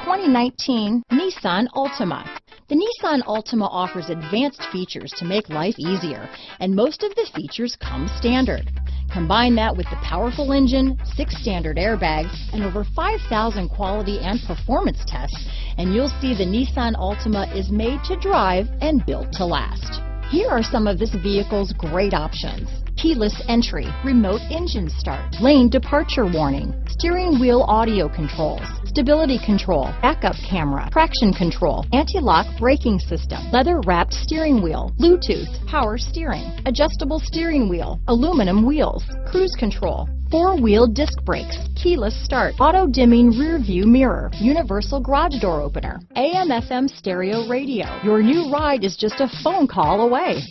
2019 Nissan Altima. The Nissan Altima offers advanced features to make life easier, and most of the features come standard. Combine that with the powerful engine, 6 standard airbags, and over 5,000 quality and performance tests, and you'll see the Nissan Altima is made to drive and built to last. Here are some of this vehicle's great options: keyless entry, remote engine start, lane departure warning, steering wheel audio controls, stability control, backup camera, traction control, anti-lock braking system, leather-wrapped steering wheel, Bluetooth, power steering, adjustable steering wheel, aluminum wheels, cruise control, 4-wheel disc brakes, keyless start, auto-dimming rear view mirror, universal garage door opener, AM/FM stereo radio. Your new ride is just a phone call away.